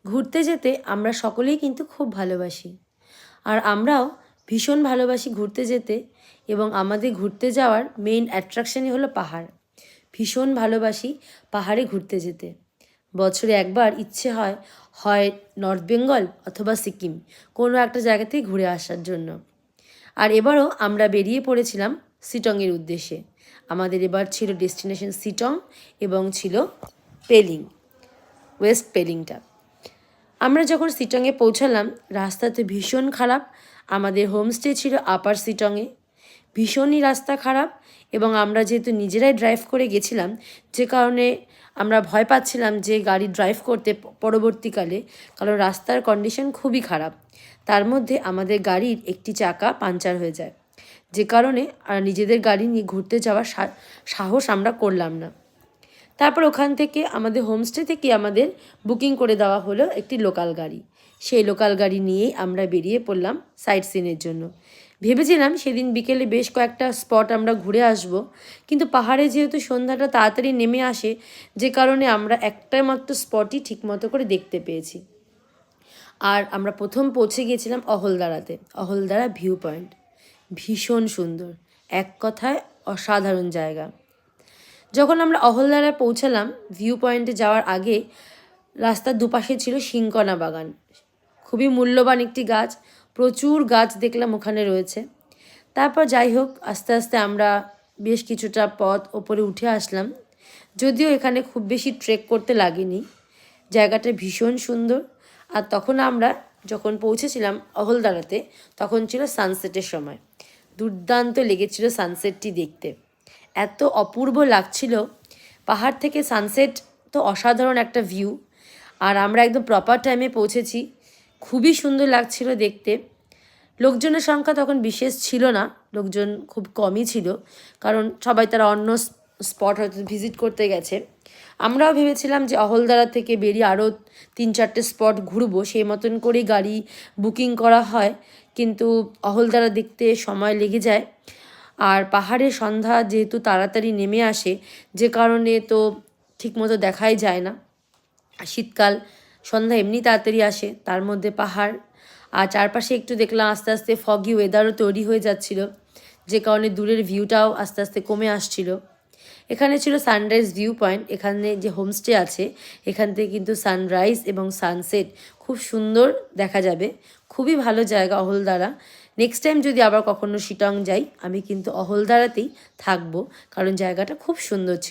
ঘুরতে যেতে আমরা সকলেই কিন্তু খুব ভালোবাসি, আর আমরাও ভীষণ ভালোবাসি ঘুরতে যেতে। এবং আমাদের ঘুরতে যাওয়ার মেইন অ্যাট্রাকশনই হলো পাহাড়। ভীষণ ভালোবাসি পাহাড়ে ঘুরতে যেতে। বছরে একবার ইচ্ছে হয়, হয় নর্থ বেঙ্গল অথবা সিকিম, কোনো একটা জায়গাতেই ঘুরে আসার জন্য। আর এবারও আমরা বেরিয়ে পড়েছিলাম শিটংয়ের উদ্দেশ্যে। আমাদের এবার ছিল ডেস্টিনেশন শিটং এবং ছিল পেলিং, ওয়েস্ট পেলিংটা। আমরা যখন শিটংয়ে পৌঁছালাম, রাস্তাতে ভীষণ খারাপ। আমাদের হোমস্টে ছিল আপার শিটংয়ে। ভীষণই রাস্তা খারাপ, এবং আমরা যেহেতু নিজেরাই ড্রাইভ করে গেছিলাম, যে কারণে আমরা ভয় পাচ্ছিলাম যে গাড়ি ড্রাইভ করতে পরবর্তীকালে, কারণ রাস্তার কন্ডিশন খুবই খারাপ। তার মধ্যে আমাদের গাড়ির একটি চাকা পাঞ্চার হয়ে যায়, যে কারণে নিজেদের গাড়ি নিয়ে ঘুরতে যাওয়ার সাহস আমরা করলাম না। তারপর ওখান থেকে আমাদের হোমস্টে থেকে আমাদের বুকিং করে দেওয়া হলো একটি লোকাল গাড়ি। সেই লোকাল গাড়ি নিয়েই আমরা বেরিয়ে পড়লাম সাইট সিনের জন্য। ভেবেছিলাম সেদিন বিকেলে বেশ কয়েকটা স্পট আমরা ঘুরে আসব, কিন্তু পাহাড়ে যেহেতু সন্ধ্যাটা তাড়াতাড়ি নেমে আসে, যে কারণে আমরা একটা মাত্র স্পটই ঠিকমতো করে দেখতে পেয়েছি। আর আমরা প্রথম পৌঁছে গিয়েছিলাম অহলদারাতে। অহলদারা ভিউ পয়েন্ট ভীষণ সুন্দর, এক কথায় অসাধারণ জায়গা। যখন আমরা অহলদারায় পৌঁছালাম, ভিউ পয়েন্টে যাওয়ার আগে রাস্তার দুপাশে ছিল শিংকনা বাগান। খুবই মূল্যবান একটি গাছ, প্রচুর গাছ দেখলাম ওখানে রয়েছে। তারপর যাই হোক, আস্তে আস্তে আমরা বেশ কিছুটা পথ ওপরে উঠে আসলাম। যদিও এখানে খুব বেশি ট্রেক করতে লাগেনি, জায়গাটা ভীষণ সুন্দর। আর তখন আমরা যখন পৌঁছেছিলাম অহলদারাতে, তখন ছিল সানসেটের সময়। দুর্দান্ত লেগেছিল সানসেটটি দেখতে, এত অপূর্ব লাগছিল। পাহাড় থেকে সানসেট তো অসাধারণ একটা ভিউ। আর আমরা একদম প্রপার টাইমে পৌঁছেছি, খুবই সুন্দর লাগছিল দেখতে। লোকজনের সংখ্যা তখন বিশেষ ছিল না, লোকজন খুব কমই ছিল, কারণ সবাই তারা অন্য স্পট হয়তো ভিজিট করতে গেছে। আমরাও ভেবেছিলাম যে অহলদারা থেকে বেরিয়ে আরও 3-4টে স্পট ঘুরবো, সেই মতন করেই গাড়ি বুকিং করা হয়। কিন্তু অহলদারা দেখতে সময় লেগে যায়, আর পাহাড়ের সন্ধ্যা যেহেতু তাড়াতাড়ি নেমে আসে, যে কারণে তো ঠিকমতো দেখাই যায় না। শীতকাল, সন্ধ্যা এমনি তাড়াতাড়ি আসে, তার মধ্যে পাহাড়। আর চারপাশে একটু দেখলাম আস্তে আস্তে ফগি ওয়েদারও তৈরি হয়ে যাচ্ছিল, যে কারণে দূরের ভিউটাও আস্তে আস্তে কমে আসছিল। এখানে ছিল সানরাইজ ভিউ পয়েন্ট। এখানে যে হোমস্টে আছে, এখান থেকে কিন্তু সানরাইজ এবং সানসেট খুব সুন্দর দেখা যাবে। খুবই ভালো জায়গা অহলদারা। নেক্সট টাইম যদি আবার কখনো শিটং যাই, আমি কিন্তু অহলদারাতেই থাকবো, কারণ জায়গাটা খুব সুন্দর ছিল।